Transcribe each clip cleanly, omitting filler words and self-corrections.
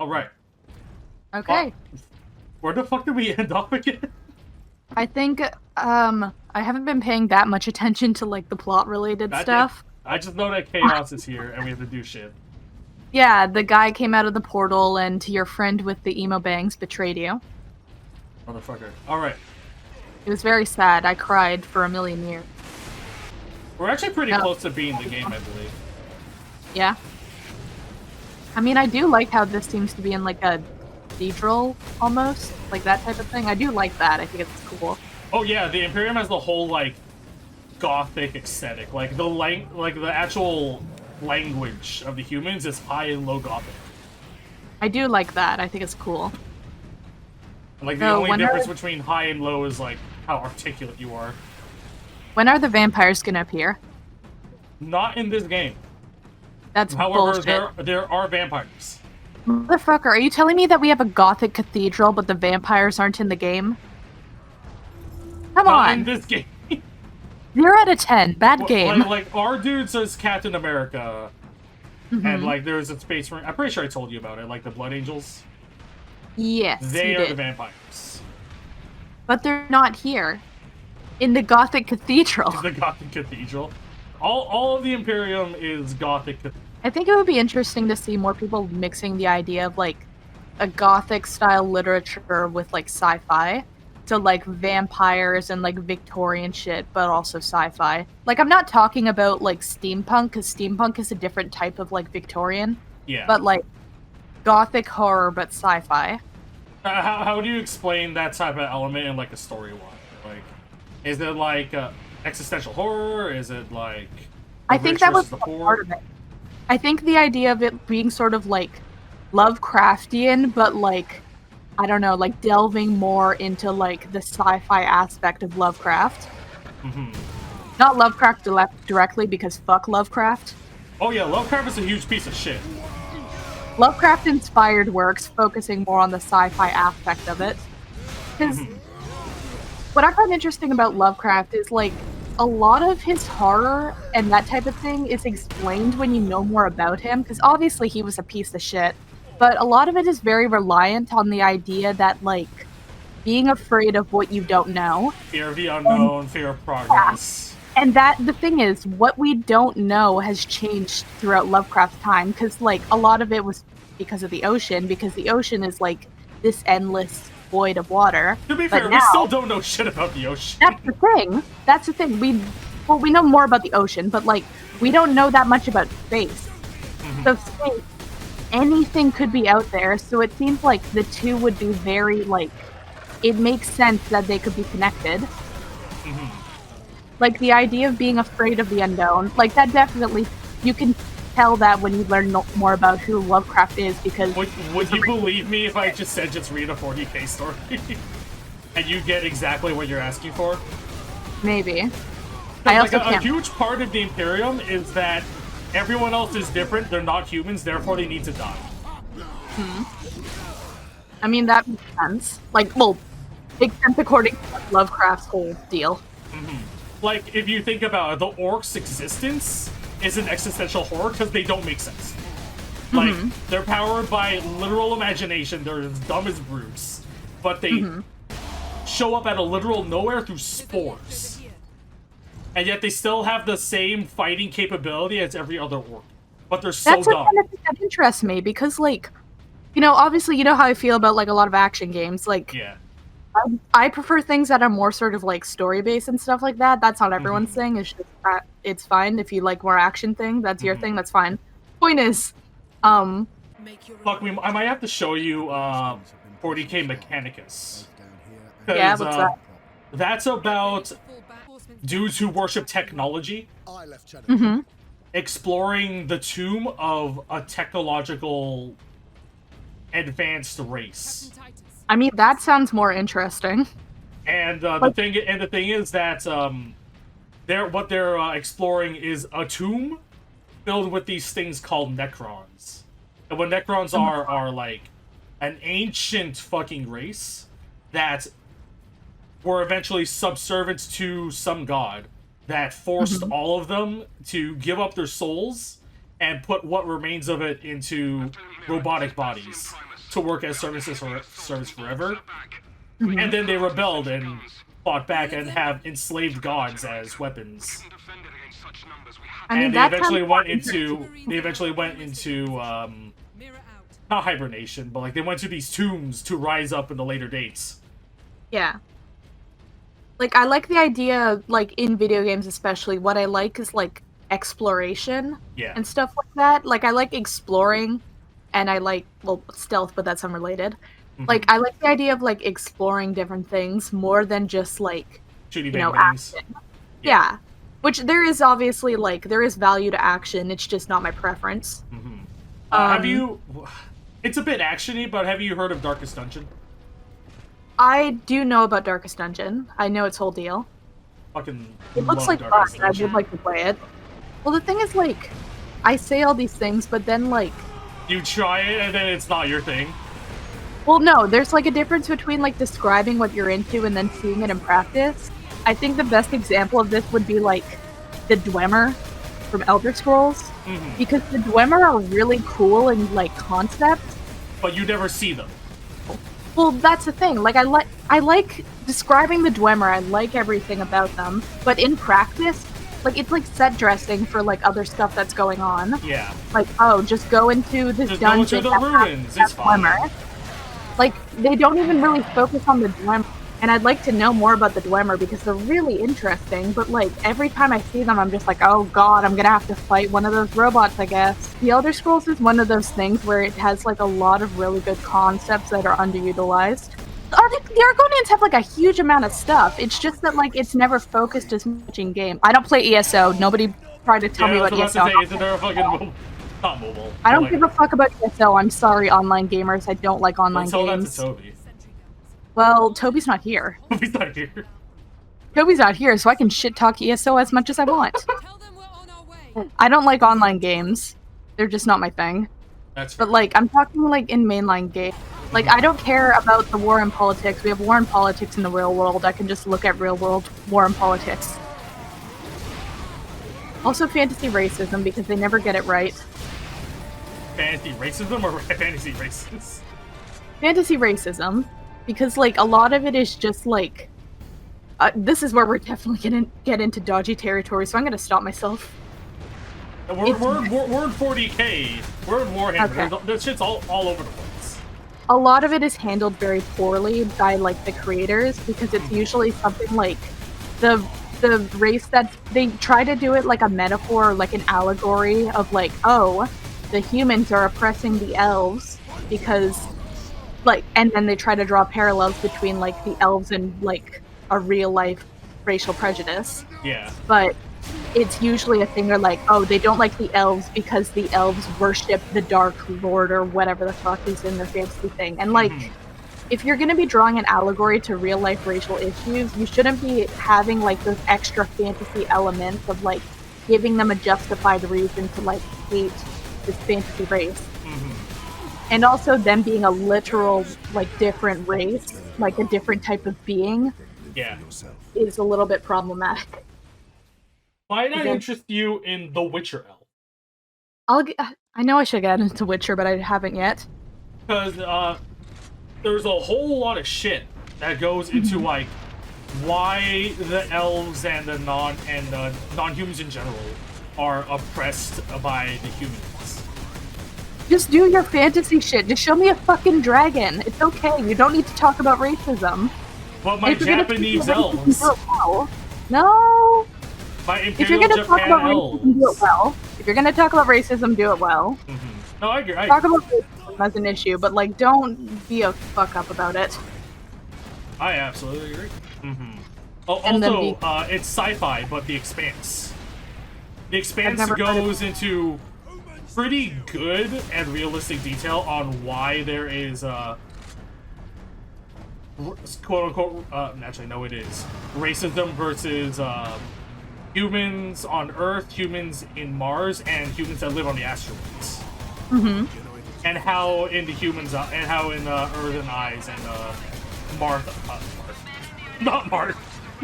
All right. Okay. Where the fuck did we end up again? I think I haven't been paying that much attention to like the plot related stuff. I just know that chaos is here and we have to do shit. Yeah, the guy came out of the portal and your friend with the emo bangs betrayed you. Motherfucker. Alright. It was very sad. I cried for a million years. We're actually pretty close to beating the game, I believe. Yeah. I mean, I do like how this seems to be in like a cathedral almost, like that type of thing. I do like that. I think it's cool. Oh yeah, the Imperium has the whole like gothic aesthetic. Like the actual language of the humans is high and low gothic. I do like that. I think it's cool. Like the only difference between high and low is like how articulate you are. When are the vampires gonna appear? Not in this game. That's However, bullshit. there are vampires. Motherfucker, are you telling me that we have a gothic cathedral but the vampires aren't in the game? Come Not on. in this game. 0 out of 10. Bad game. Like our dude says Captain America. And like there's a space marine. I'm pretty sure I told you about it. Like the Blood Angels. Yes, They are the vampires. But they're not here. In the Gothic Cathedral. The Gothic Cathedral. All of the Imperium is Gothic. I think it would be interesting to see more people mixing the idea of like a Gothic style literature with like sci-fi. So like vampires and like Victorian shit, but also sci-fi. Like I'm not talking about like steampunk, because steampunk is a different type of like Victorian. Yeah. But like Gothic horror, but sci-fi. How do you explain that type of element in like a story line? Like, is it like existential horror? Is it like I think that was part of it. I think the idea of it being sort of like Lovecraftian, but like I don't know, like delving more into like the sci-fi aspect of Lovecraft. Not Lovecraft directly, because fuck Lovecraft. Oh yeah, Lovecraft is a huge piece of shit. Lovecraft-inspired works focusing more on the sci-fi aspect of it. Because what I find interesting about Lovecraft is like a lot of his horror and that type of thing is explained when you know more about him, because obviously he was a piece of shit. But a lot of it is very reliant on the idea that, like, being afraid of what you don't know. Fear of the unknown, fear of progress. Yeah. And that, the thing is, what we don't know has changed throughout Lovecraft's time, because, like, a lot of it was because of the ocean, because the ocean is, like, this endless void of water. To be fair, we still don't know shit about the ocean. That's the thing. That's the thing. We know more about the ocean, but, like, we don't know that much about space. So space, anything could be out there, so it seems like the two would be very, like, it makes sense that they could be connected. Like, the idea of being afraid of the unknown, like, that definitely, you can tell that when you learn more about who Lovecraft is, because... Would you believe me if I just said just read a 40k story? And you get exactly what you're asking for? Maybe. I also a huge part of the Imperium is that everyone else is different, they're not humans, therefore they need to die. I mean, that makes sense. Like, well, makes sense according to Lovecraft's whole deal. Like, if you think about it, the orcs' existence is an existential horror because they don't make sense. Like, they're powered by literal imagination, they're as dumb as brutes, but they show up at a literal nowhere through spores. And yet they still have the same fighting capability as every other orc. But they're so dumb. That's the kind of thing that interests me, because, like, you know, obviously, you know how I feel about, like, a lot of action games. Like, yeah. I prefer things that are more sort of, like, story-based and stuff like that. That's not everyone's thing. It's just that it's fine if you like more action thing. That's your thing. That's fine. Point is, Fuck, I might have to show you 40k Mechanicus. Yeah, what's that? That's about dudes who worship technology. Exploring the tomb of a technological advanced race. I mean, that sounds more interesting. And the thing is that what they're exploring is a tomb filled with these things called Necrons. And what Necrons are like an ancient fucking race that were eventually subservient to some god that forced all of them to give up their souls and put what remains of it into robotic bodies. to work as service forever, Mhm. and then they rebelled and fought back and have enslaved gods as weapons. I mean, And they that eventually sounds went more into not hibernation, but like they went to these tombs to rise up in the later dates. Yeah. Like, I like the idea, like, in video games especially, what I like is, like, exploration Yeah. and stuff like that. Like, I like exploring, and I like, well, stealth, but that's unrelated. Like, I like the idea of, like, exploring different things more than just, like, Shooty you bang know, bangs. action. Yeah. Which there is obviously, like, there is value to action, it's just not my preference. Have you? It's a bit actiony, but have you heard of Darkest Dungeon? I do know about Darkest Dungeon. I know its whole deal. Fucking It looks love like fun. Darkest I Dungeon. would like to play it. Well, the thing is, like, I say all these things, but then, like, You try it and then it's not your thing. well, no, there's, like, a difference between, like, describing what you're into and then seeing it in practice. I think the best example of this would be, like, the Dwemer from Elder Scrolls. Because the Dwemer are really cool in, like, concept. But you never see them. Well, that's the thing. Like, I like describing the Dwemer. I like everything about them. But in practice, like, it's like set dressing for, like, other stuff that's going on. Yeah. Like, oh, just go into this Just go dungeon. into the that has ruins, that it's fine. Dwemer. Like, they don't even really focus on the Dwemer. And I'd like to know more about the Dwemer because they're really interesting, but, like, every time I see them, I'm just like, oh god, I'm gonna have to fight one of those robots, I guess. The Elder Scrolls is one of those things where it has, like, a lot of really good concepts that are underutilized. The Argonians have, like, a huge amount of stuff. It's just that, like, it's never focused as much in game. I don't play ESO. Nobody tried to tell me what that's ESO what I was about to say. Isn't there a fucking not mobile? I don't like, give a fuck about ESO. I'm sorry, online gamers. I don't like online tell that games. to Toby. Well, Toby's not here. Toby's not here. Toby's not here, so I can shit talk ESO as much as I want. I don't like online games. They're just not my thing. That's But, like, I'm talking, like, in mainline games. Like, I don't care about the war and politics. We have war and politics in the real world. I can just look at real world war and politics. Also, fantasy racism, because they never get it right. fantasy racism or fantasy racist? Fantasy racism. Because, like, a lot of it is just, like... this is where we're definitely gonna get into dodgy territory, so I'm gonna stop myself. We're in 40k. We're in Warhammer. Okay. This shit's all over the place. A lot of it is handled very poorly by, like, the creators, because it's usually something like the race that they try to do it like a metaphor or like an allegory of, like, oh, the humans are oppressing the elves because, like, and then they try to draw parallels between, like, the elves and, like, a real life racial prejudice. Yeah. But it's usually a thing where, like, oh, they don't like the elves because the elves worship the Dark Lord or whatever the fuck is in their fantasy thing. And, like, if you're gonna be drawing an allegory to real life racial issues, you shouldn't be having, like, those extra fantasy elements of, like, giving them a justified reason to, like, hate this fantasy race. And also them being a literal, like, different race, like a different type of being, Yeah. is a little bit problematic. Might not Okay. interest you in The Witcher elf. I know I should get into Witcher, but I haven't yet. Because there's a whole lot of shit that goes into like why the elves and the non-humans in general are oppressed by the humans. Just do your fantasy shit. Just show me a fucking dragon. It's okay. You don't need to talk about racism. But my If you're gonna Japanese talk about racism, elves, do it well. No. my If you're Imperial gonna talk Japan about elves. racism, do it well. If you're gonna talk about racism, do it well. No, I agree. Talk about racism as an issue, but, like, don't be a fuck up about it. I absolutely agree. Oh, And then also, it's sci-fi, but The Expanse. The Expanse never heard of goes into pretty good and realistic detail on why there is quote-unquote, actually, no, it is racism versus humans on Earth, humans in Mars, and humans that live on the asteroids. And how in the humans, and how in Earthen eyes and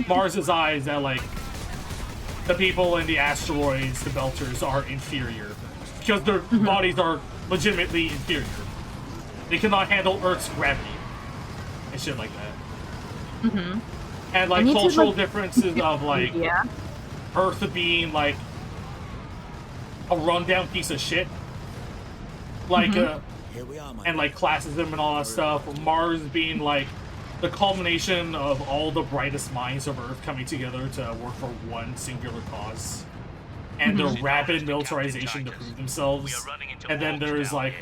Mars's eyes, that, like, the people in the asteroids, the Belters, are inferior because their bodies are legitimately inferior. They cannot handle Earth's gravity and shit like that. Mm-hmm. And like cultural differences of like Earth being like a rundown piece of shit, like and like classism and all that stuff. Mars being like the culmination of all the brightest minds of Earth coming together to work for one singular cause, and the rapid militarization to prove themselves. And then there's like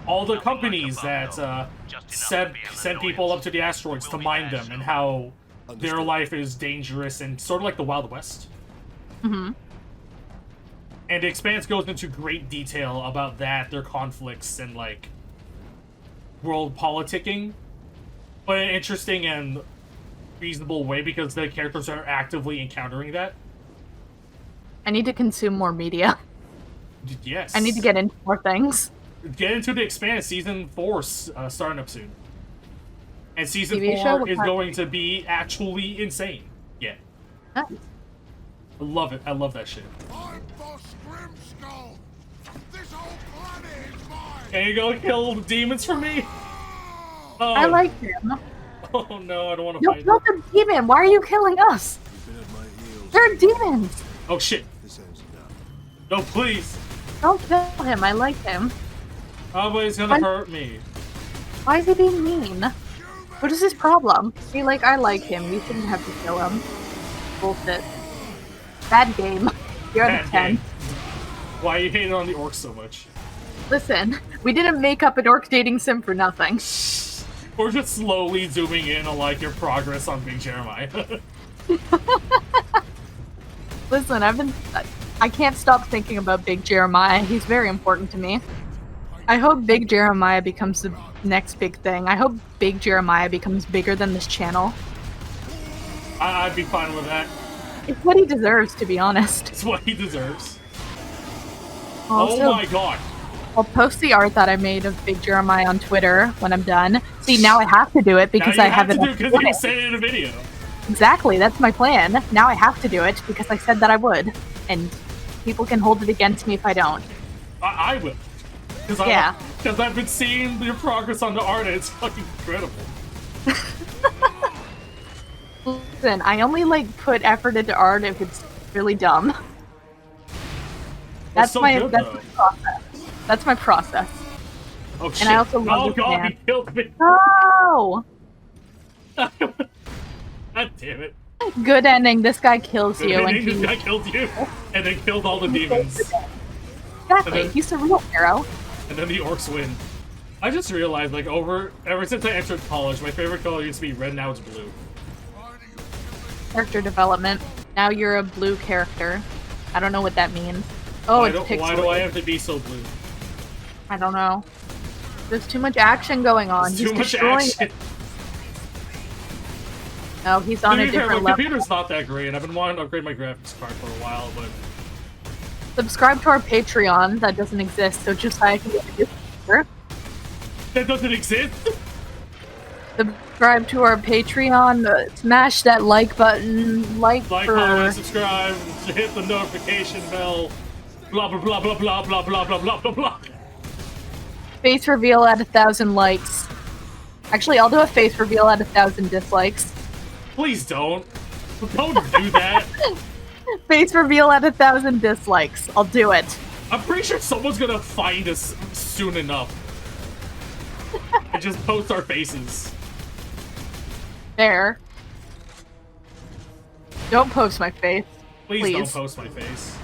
all the companies that send people up to the asteroids to mine them, and how their life is dangerous and sort of like the Wild West. Mm-hmm. And The Expanse goes into great detail about that, their conflicts, and like world politicking, but in an interesting and reasonable way because the characters are actively encountering that. I need to consume more media. Yes. I need to get into more things. Get into The Expanse. Season 4 starting up soon. And Season TV 4 is going to be actually insane. Yeah. Nice. I love it. I love that shit. I'm Boss Grimskull. This whole planet is mine. Can you go kill demons for me? Oh. I like him. Oh no, I don't want to You fight. killed the demon. Why are you killing us? They're demons. Oh shit. No, please. Don't kill him. I like him. Oh, but he's gonna hurt me. Why is he being mean? What is his problem? See, like, I like him. You shouldn't have to kill him. Bullshit. Bad game. You're at a 10. Why are you hating on the orcs so much? Listen, we didn't make up an orc dating sim for nothing. We're just slowly zooming in on like your progress on Big Jeremiah. Listen, I can't stop thinking about Big Jeremiah. He's very important to me. I hope Big Jeremiah becomes the next big thing. I hope Big Jeremiah becomes bigger than this channel. I'd be fine with that. It's what he deserves, to be honest. It's what he deserves. Also, oh my god. I'll post the art that I made of Big Jeremiah on Twitter when I'm done. See, now I have to do it because now you I have it. Because you said it in a video. Exactly, that's my plan. Now I have to do it because I said that I would, and people can hold it against me if I don't. I will. Because I've been seeing your progress on the art, and it's fucking incredible. Listen, I only like put effort into art if it's really dumb. That's so my good, process. That's my process. Oh shit! And I also love this god, man. he killed me! No! God damn it! Good ending. This guy kills you, and this guy killed you, and then killed all the demons. Exactly. He's the real hero. And then the orcs win. I just realized, like, ever since I entered college, my favorite color used to be red. Now it's blue. Character development. Now you're a blue character. I don't know what that means. Oh, it's pixelated. Why do I have to be so blue? I don't know. There's too much action going on. There's too much action. No, he's on a different level. My computer's not that great, and I've been wanting to upgrade my graphics card for a while, but... Subscribe to our Patreon. That doesn't exist, so just I can get a new computer. That doesn't exist? Subscribe to our Patreon. Smash that like button. Like, comment, subscribe, hit the notification bell. Blah, blah, blah, blah, blah, blah, blah, blah, blah, blah, blah. Face reveal at 1,000 likes. Actually, I'll do a face reveal at 1,000 dislikes. Please don't. Don't do that. Face reveal at 1,000 dislikes. I'll do it. I'm pretty sure someone's gonna find us soon enough. And just post our faces. There. Don't post my face. Please don't post my face.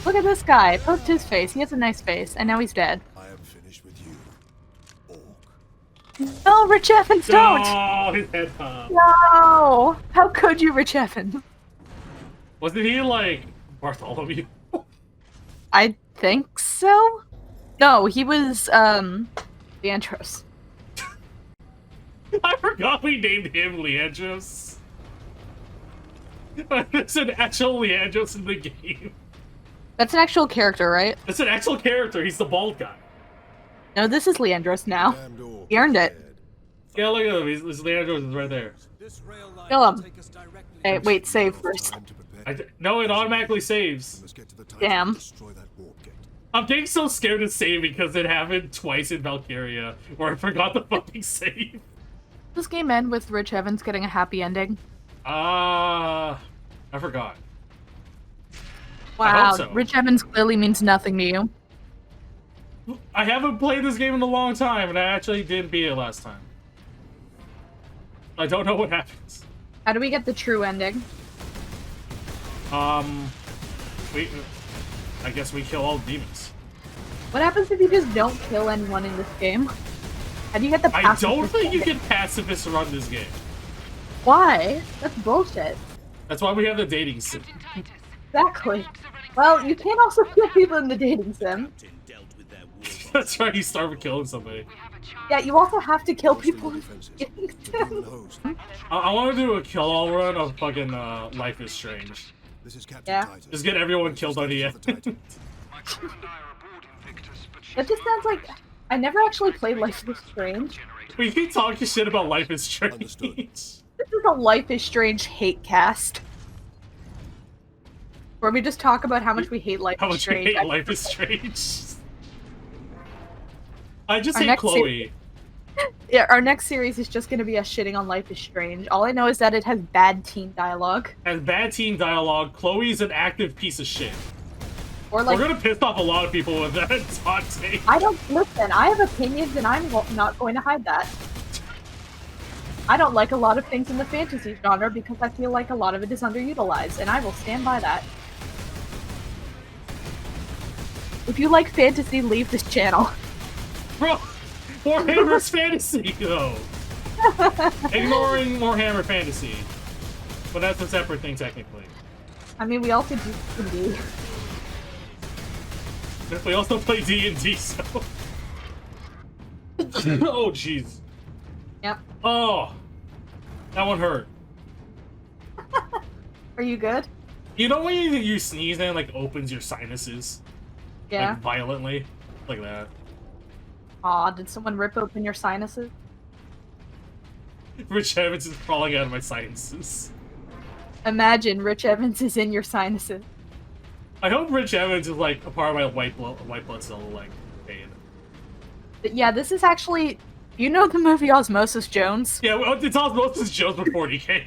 Look at this guy. Post his face. He has a nice face, and now he's dead. I am finished with you, orc. No, Rich Evans, don't! No, his head popped. No! How could you, Rich Evans? Wasn't he like Bartholomew? I think so. No, he was Leandros. I forgot we named him Leandros. There's an actual Leandros in the game. That's an actual character, right? It's an actual character. He's the bald guy. No, this is Leandros now. He earned it. Yeah, look at him. His Leandros is right there. Kill him. Hey, wait, save first. No, it automatically saves. Damn. I'm getting so scared to save because it happened twice in Valkyria, where I forgot to fucking save. Does this game end with Rich Evans getting a happy ending? I forgot. I Wow, hope so. Rich Evans clearly means nothing to you. I haven't played this game in a long time, and I actually didn't beat it last time. I don't know what happens. How do we get the true ending? I guess we kill all the demons. What happens if you just don't kill anyone in this game? How do you get the I pacifist don't think you ending? can pacifist run this game. Why? That's bullshit. That's why we have the dating sim. Exactly. Well, you can't also kill people in the dating sim. That's right, you start with killing somebody. Yeah, you also have to kill people in the dating sim. I want to do a kill-all run of fucking Life is Strange. This is Captain Yeah. Titus. Just get everyone killed on the end. That just sounds like... I never actually played Life is Strange. We keep talking shit about Life is Strange. Understood. This is a Life is Strange hate cast. Where we just talk about how much we hate Life How is much you Strange. hate Life is Strange. I just Our hate next Chloe. Yeah, our next series is just gonna be us shitting on Life is Strange. All I know is that it has bad teen dialogue. And bad teen dialogue, Chloe's an active piece of shit. Or like, We're gonna piss off a lot of people with that hot take. I don't listen. I have opinions, and I'm not going to hide that. I don't like a lot of things in the fantasy genre because I feel like a lot of it is underutilized, and I will stand by that. If you like fantasy, leave this channel. Bro, Warhammer's fantasy, though. Ignoring Warhammer fantasy. But that's a separate thing, technically. I mean, we also do D&D. We also play D&D, so... Oh, jeez. Yep. Oh. That one hurt. Are you good? You know when you sneeze and it, like, opens your sinuses? Yeah. Like, violently? Like that. Aw, did someone rip open your sinuses? Rich Evans is crawling out of my sinuses. Imagine Rich Evans is in your sinuses. I hope Rich Evans is, like, a part of my white blood cell, like, vein. But yeah, this is actually... You know the movie Osmosis Jones? Yeah, well, it's Osmosis Jones before DK.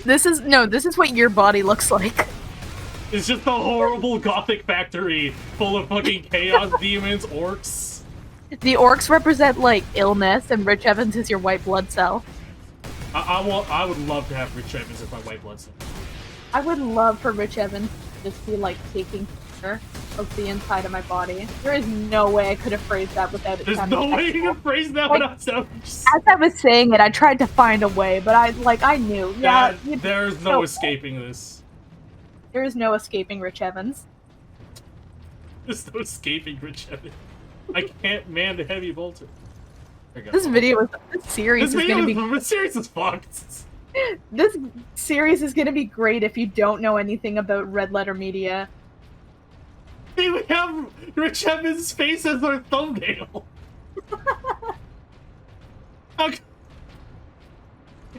This is what your body looks like. It's just a horrible gothic factory full of fucking chaos demons, orcs. The orcs represent, like, illness, and Rich Evans is your white blood cell. I would love to have Rich Evans as my white blood cell. I would love for Rich Evans to just be, like, taking care of the inside of my body. There is no way I could have phrased that without it There's sounding no way you sexual. can phrase that Like, without sounding... As I was saying it, I tried to find a way, but I knew. Yeah, There's no escaping this. there is no escaping Rich Evans. There's no escaping Rich Evans. I can't man the heavy bolter. There you go. This series This is gonna be this series is fucked. this series is gonna be great if you don't know anything about Red Letter Media. They would have Rich Evans' face as their thumbnail.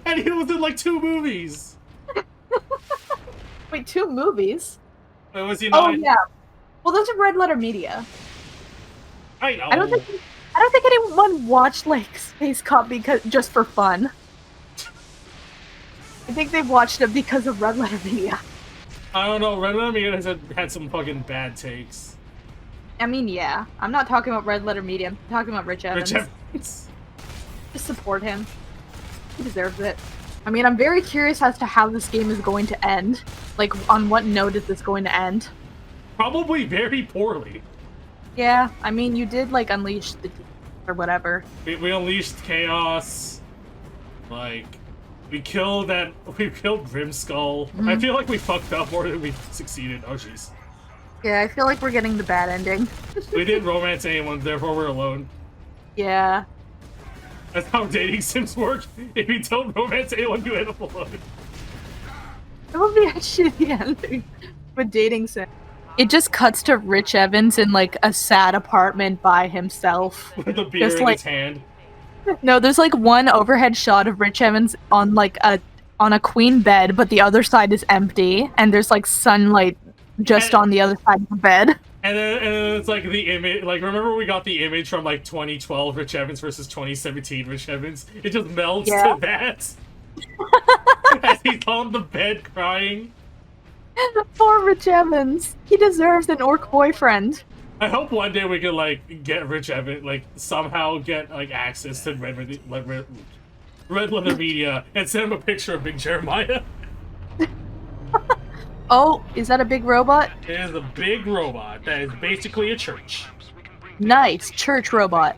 And he was in like 2 movies. Wait, 2 movies? Was he Oh not? yeah. Well, those are Red Letter Media. I know. I don't think anyone watched like Space Cop because just for fun. I think they watched it because of Red Letter Media. I don't know. Red Letter Media has had some fucking bad takes. I mean, yeah. I'm not talking about Red Letter Media. I'm talking about Rich Evans. Rich Evans. Just support him. He deserves it. I mean, I'm very curious as to how this game is going to end. Like, on what note is this going to end? Probably very poorly. Yeah, I mean, you did, like, unleash the or whatever. We unleashed chaos. Like, we killed Grimskull. I feel like we fucked up more than we succeeded. Oh, jeez. Yeah, I feel like we're getting the bad ending. We didn't romance anyone, therefore we're alone. Yeah. That's how dating sims work. If you don't romance anyone, you end up alone. It would be a shitty ending with dating sim. It just cuts to Rich Evans in, like, a sad apartment by himself. With a beer Just in like- his hand. No, there's, like, one overhead shot of Rich Evans on, like, a queen bed, but the other side is empty, and there's, like, sunlight just on the other side of the bed. then it's like the image, like remember we got the image from like 2012 Rich Evans versus 2017 Rich Evans. It just melds to that as he's on the bed crying. Poor Rich Evans. He deserves an orc boyfriend. I hope one day we could like get Rich Evans, like somehow get like access to Red Leather Media and send him a picture of Big Jeremiah. Oh, is that a big robot? It is a big robot that is basically a church. Nice, church robot.